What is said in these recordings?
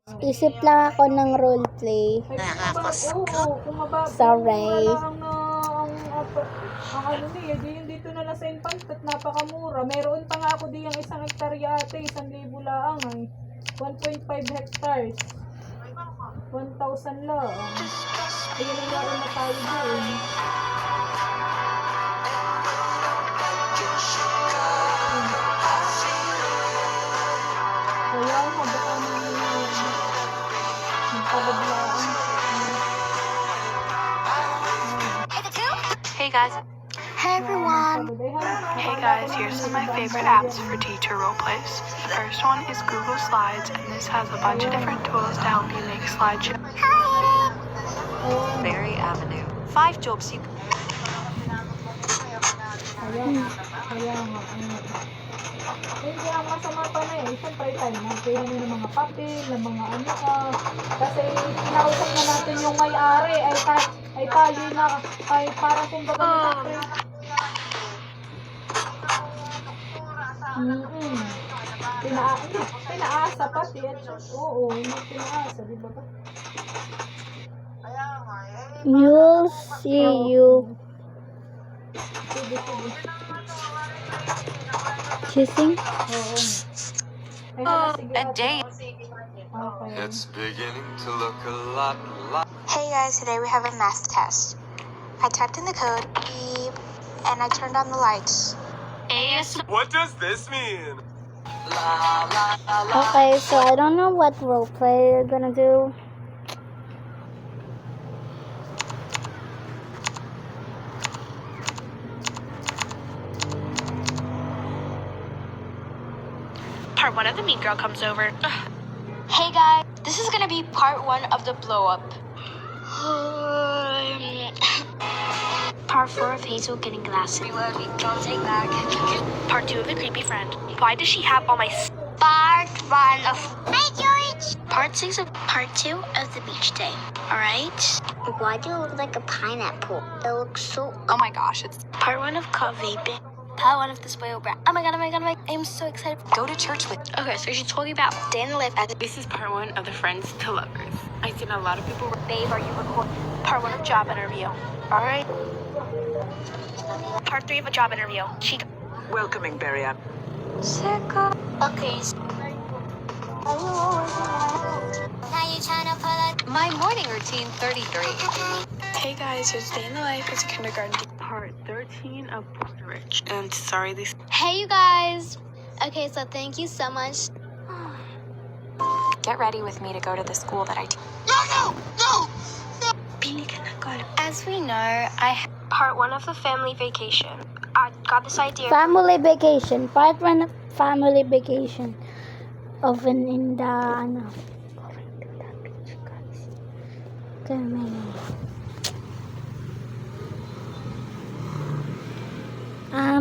Isip lang ako ng roleplay. Oo, kung mababa. Sorry. Ang ano niya, yung dito na lang sa Infant, napakamura. Meron pa nga ako di yung isang hektarya ate, 1,000 lang ay. 1.5 hectares. 1,000 lang. Ayun ang laro na tayo doon. Kaya nga, baka magpabaglaan. Hey guys. Hey everyone! Hey guys, here's some of my favorite apps for teacher roleplays. The first one is Google Slides, and this has a bunch of different tools to help you make slideshows. Berry Avenue. 5 jobs you can... Kaya nga. Hindi ang masama pa na eh. Siyempre tayo, nagpila nyo ng mga papel, ng mga ano ka. Kasi kinausap na natin yung may-ari ay tayo na, ay parang kumbaga Pinaasa pati. Oo, pinaasa, di ba ba? You'll see you. Sige. Kissing? Oo. A day. Okay. It's beginning to look a lot like... Hey guys, today we have a math test. I typed in the code, beep, and I turned on the lights. What does this mean? Okay, so I don't know what roleplay you're gonna do. Part 1 of the Mean Girl comes over. Hey guys, this is gonna be part 1 of the blow up. Part 4 of Hazel getting glasses. Don't take back. Part 2 of the creepy friend. Why does she have all my Part 1 of Hi George. Part 6 of Part 2 of the beach day. Alright? Why do you look like a pineapple? It looks so... Oh my gosh, it's part 1 of caught vaping. Part 1 of the spoiled brat. Oh my god, I'm so excited. Go to church with... Okay, so she told you about day in the life as This is part 1 of the Friends to Lovers. I've seen a lot of people... babe, are you recording? Part 1 of job interview. Alright? Part 3 of a job interview. She... Welcoming Berry Avenue. Okay. Now you're trying to pull it. My morning routine 33. Hey guys, it's day in the life as a kindergarten teacher. Part 13 of Puerto Rich. And sorry, these... Hey, you guys. Okay, so thank you so much. Get ready with me to go to the school that I teach. As we know, I part 1 of the family vacation. I got this idea. Family vacation. Part 1 of family vacation. Oven in the, ano. Going to the beach, guys.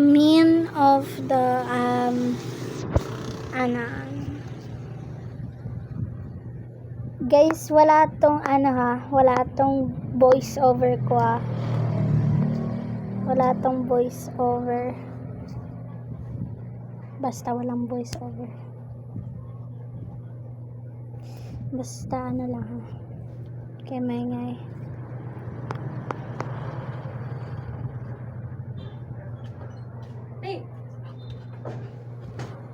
Mean of the, ano. Guys, wala tong, wala tong voice over ko, Wala tong voice over. Basta walang voice over. Basta ano lang, Kaya maingay.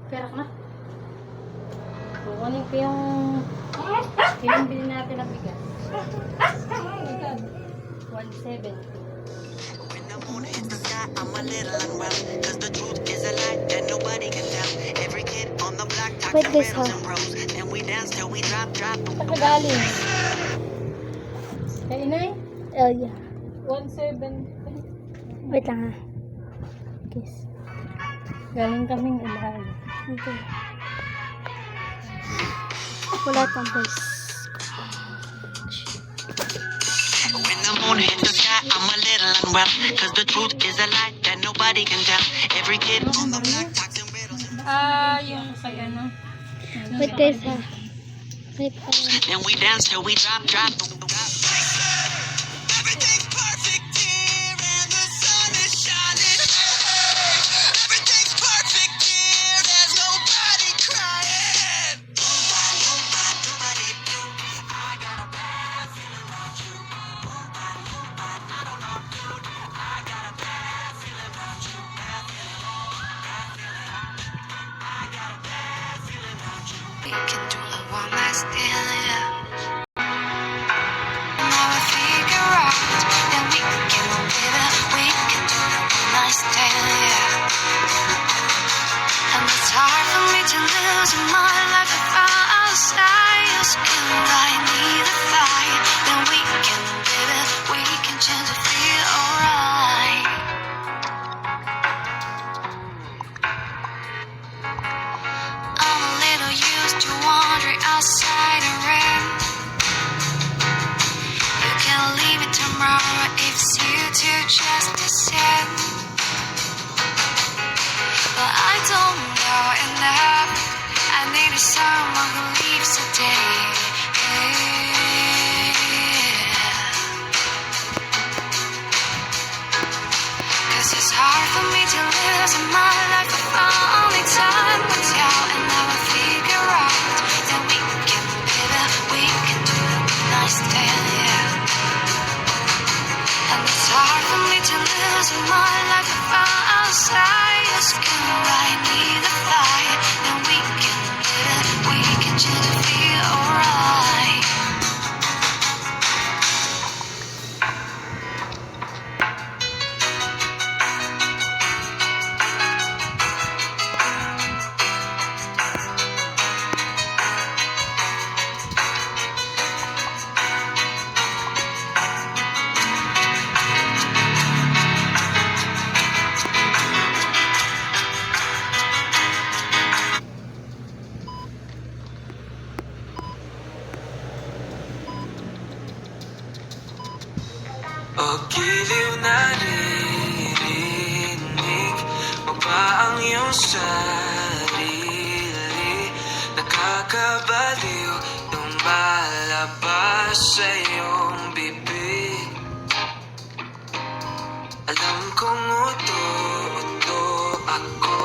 Pera ka na. Kukunin ko yung bili natin ng bigas. 170. I'm a little unwell, cause the truth is a lie that nobody can tell. Every kid on the block talks Wait, in this riddles how? and prose. Then we dance till we drop. Pagkagaling. Kay inay? Oh, yeah. 170. Wait lang, Kiss. Galing kaming ilalim. Okay. Wala tong voice. When the moon hit the sky, I'm a little unwell, cause the truth is a lie that nobody can tell. Every kid on the block talks in riddles. Yung kay ano? Wait, guys, Wait, Then we dance till we drop. Everything's perfect here and the sun is shining. Everything's perfect here, there's nobody crying. Nobody We can do a one night stand, yeah. Now I figure out that we can get on, baby. We can do a one night stand, yeah. And it's hard for me to lose in my life if I outside your skin. I need a fight. Then we can, baby, we can change to feel alright. I'm a little used to wandering outside the ring. You can leave it tomorrow if it's you two just the same. But I don't know enough. I need someone who leaves today. Cause it's hard for me to lose in my life if I only time will tell. And now I figure out that we can, baby, we can do a nice stand, yeah. And it's hard for me to lose in my life if I'm outside your skin. I need a fight, then we can, baby, we can change to feel alright. O giliw na ririnig mo ba ang iyong sarili? Nakakabaliw nung malabas sa iyong bibig. Alam kong uto-uto ako,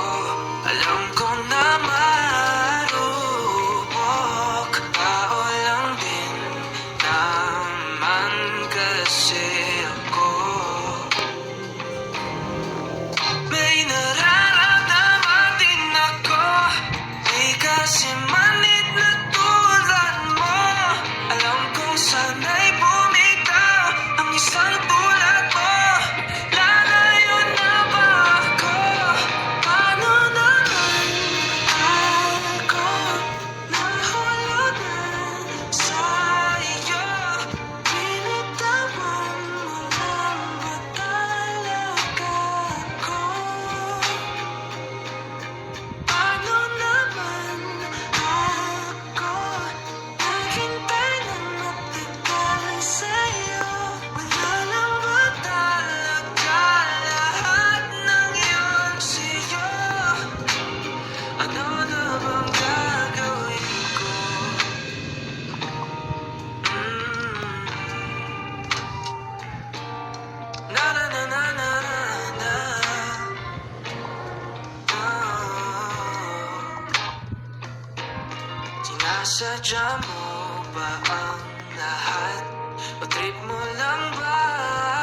alam kong na marupok. Tao lang din naman kasi ako. May nararamdaman din ako, di kasi manid na tulad mo. Alam kong sana'y bumitaw ang isang tulad mo. Lalayo na ba ako? Paano naman ako nahulugan sa iyo? Binitawan mo lang ba talaga ako? Paano naman ako naghintay ng matagal sa'yo? Wala lang ba talaga lahat ng iyon sa'yo? Ano na bang gagawin ko? Na na na na na na na. Sinasadya mo ba ang lahat? O trip mo lang ba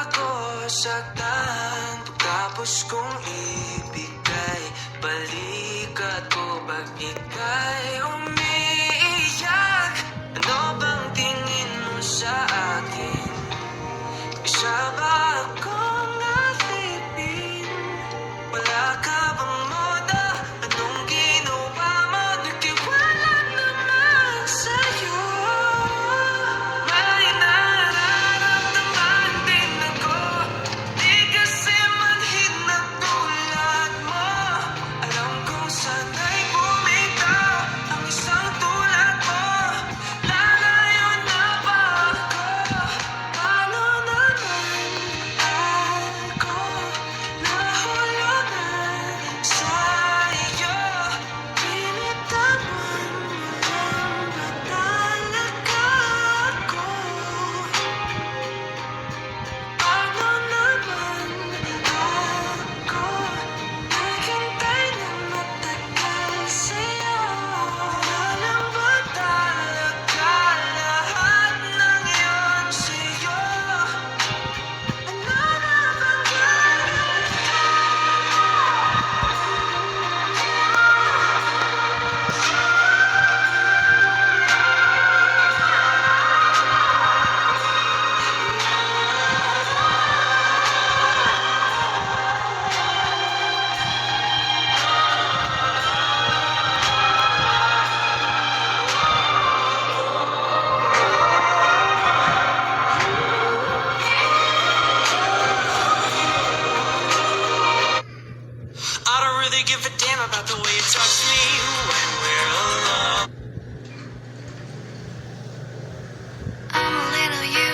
ako saktan? Pagkapos kong ibigay balikat ko pag ika'y umiiyak. Ano bang tingin mo sa akin? Isa ba akong alipin? Wala ka bang moda? Anong ginawa mo? Nagtiwala naman sa'yo. May nararamdaman din ako, di kasi manhid na tulad mo. Alam kong sana'y bumitaw ang isang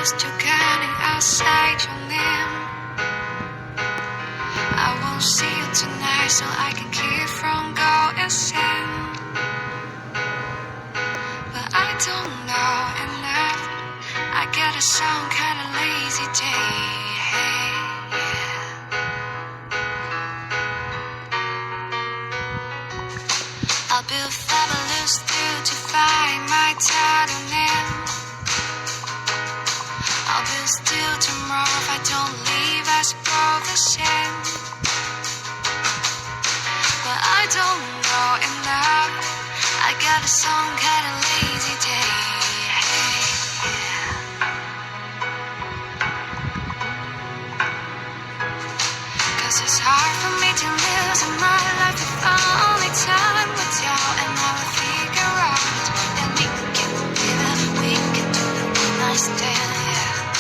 used to getting outside your name. I won't see you tonight so I can keep from going sin. But I don't know enough. I get a some kind of lazy day. Hey, yeah. I'll build fabulous through to find my title name. I'll build still tomorrow if I don't leave us both the same. But I don't know enough. I got a some kind of lazy day. Hey, yeah. Cause it's hard for me to lose in my life if I only time with you. And I will figure out that we can live it, we can do a nice day, yeah.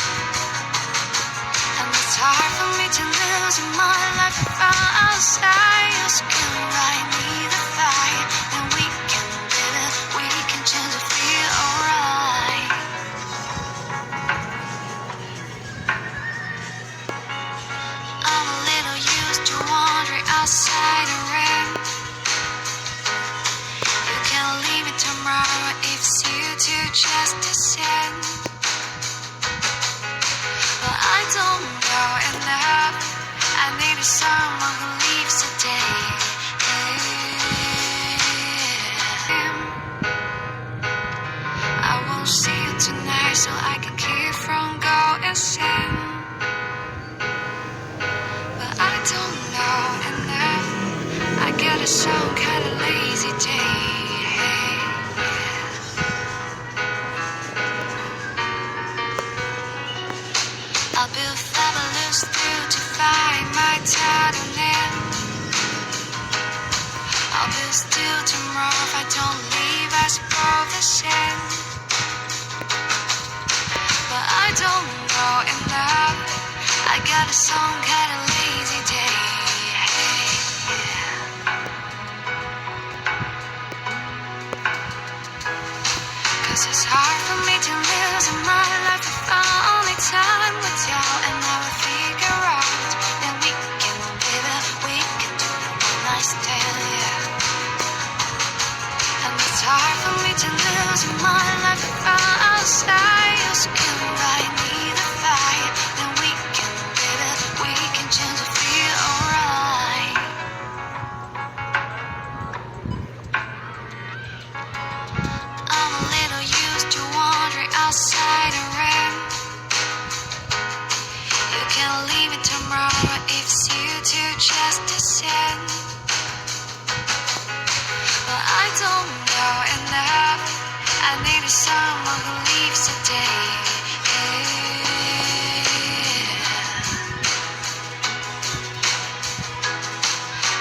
And it's hard for me to lose in my life if I'm outside. You can write me the fire, then we can live it, we can change it, feel alright. I'm a little used to wandering outside the rain. You can leave me tomorrow if it's you two just the same. But I don't know enough. I need someone who leaves today. I won't see you tonight so I can keep from going sin. But I don't know enough. I get a some kind of lazy day. Hey, yeah. I'll build fabulous through to find my title name. I'll build still tomorrow if I don't leave us both the same. But I don't know enough. I got a some kind of lazy day. Hey, yeah. Cause it's hard for me to lose in my life if I only time with you. And I will figure out that we can live it, we can do a nice day, yeah. And it's hard for me to lose in my life if I'm outside. You can write me the fire, then we can live it, we can change it, feel alright. I'm a little used to wandering outside the rain. You can leave me tomorrow if it's you two just the same. But I don't know enough. I need someone who leaves today.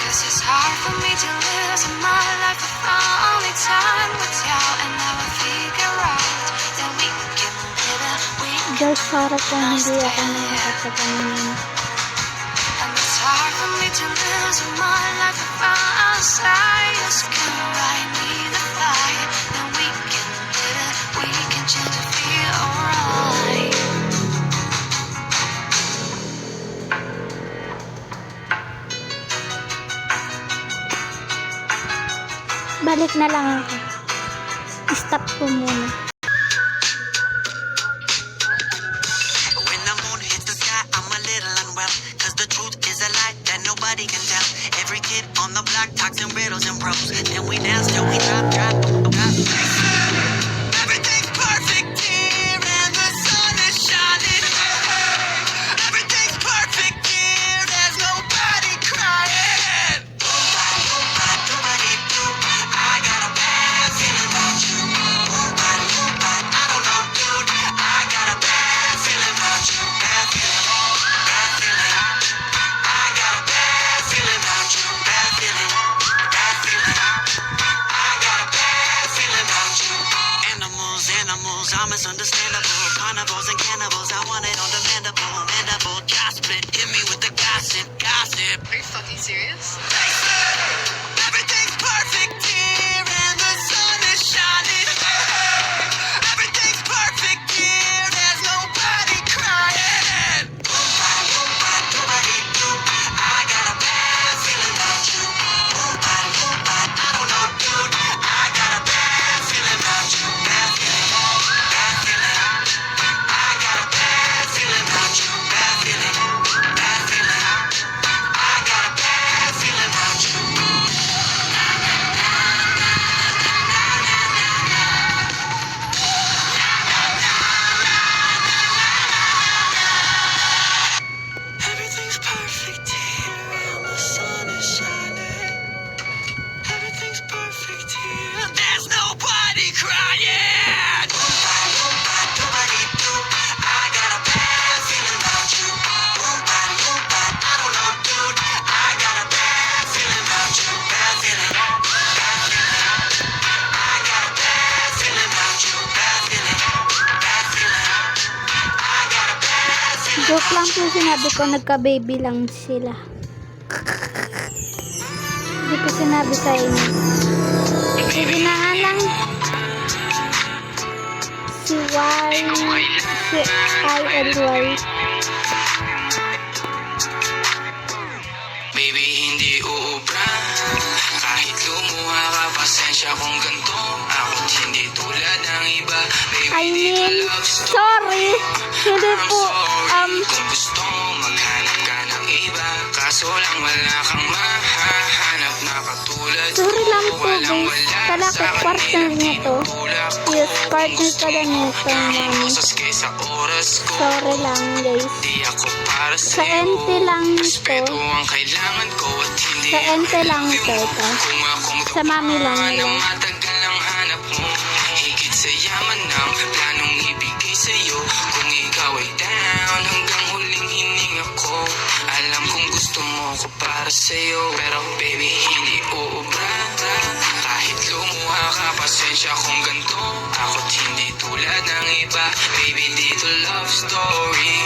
Cause it's hard for me to lose in my life if I'm only time with you. And I will figure out that we can live it, we can Guys, para po hindi ako nakakapagpanin. And it's hard for me to lose in my life if I'm outside. You can write me the fire, then we can live it, we can change it, feel alright. Balik na lang ako. Stop ko muna. When the moon hits the sky, I'm a little unwell. Cause the truth is a lie that nobody can tell. Every kid on the block talks in riddles and prose. Then we dance till we drop. Everything's perfect here and the sun is shining. Everything's perfect here, there's nobody crying. I got a bad feeling about you. I don't know, dude. I got a bad feeling about you. Bad feeling. I got a bad feeling about you. Bad feeling. I got a bad feeling about you. Animals are misunderstandable. Carnivores and cannibals, I want it on the mandible. Josh split, hit me with the gossip. Are you fucking serious? Everything's perfect here and the sun is shining. Everything's perfect here, there's nobody Joke lang po sinabi ko, nagka-baby lang sila. Hindi ko sinabi sa inyo. Sige na nga lang. Si ILY. Baby, hindi uubra. Kahit lumuha ka, pasensya kung ganito. Ako't hindi tulad ng iba. Baby, I dito mean, love story. sorry. Hindi I'm po, sorry kung gusto mo maghanap ka ng iba. Kaso lang wala kang mahahanap na katulad ko. sorry lang po Walang guys. wala Kala ko sa partner kanila, niya to. tinutulak ko. Yes, partner pala nito, Daming mami. boses kaysa oras ko. Sorry lang guys. Di ako para Sa sa'yo. NT lang Respeto to. ang kailangan ko at hindi Sa ang NT lang I love to you. ito. Kung akong Sa mami lang dumaan nila. na matagal ang hanap mo, higit sa yaman ng planong ibigay sa'yo. Kung ikaw ay down, hanggang huling hininga ko. Alam kong gusto mo ko para sa'yo, pero baby hindi uubra. Kahit lumuha ka, pasensya kung ganito. Ako't hindi tulad ng iba. Baby, dito love story.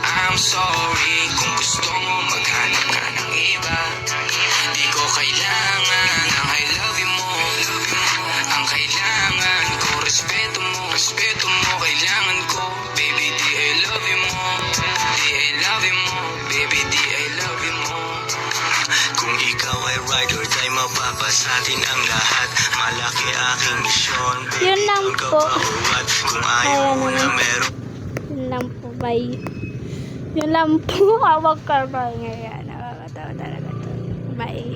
I'm sorry kung gusto mo maghanap ka ng iba. Di ko kailangan ang I love you mo. Ang kailangan ko, respeto mo. Respeto mo, kailangan ko. Baby, di I love you mo. Di I love you mo. Baby, di I love you mo. Kung ikaw ay ride or die, mapapasatin ang lahat. Malaki aking misyon. Baby, Yun lang doon ka po. pa uwat. Kung ayaw Kaya mo na naman. meron. Yun lang po, bye. Yun lang po, hawag ka ba ngayon. Nakakatawa talaga to. Bye.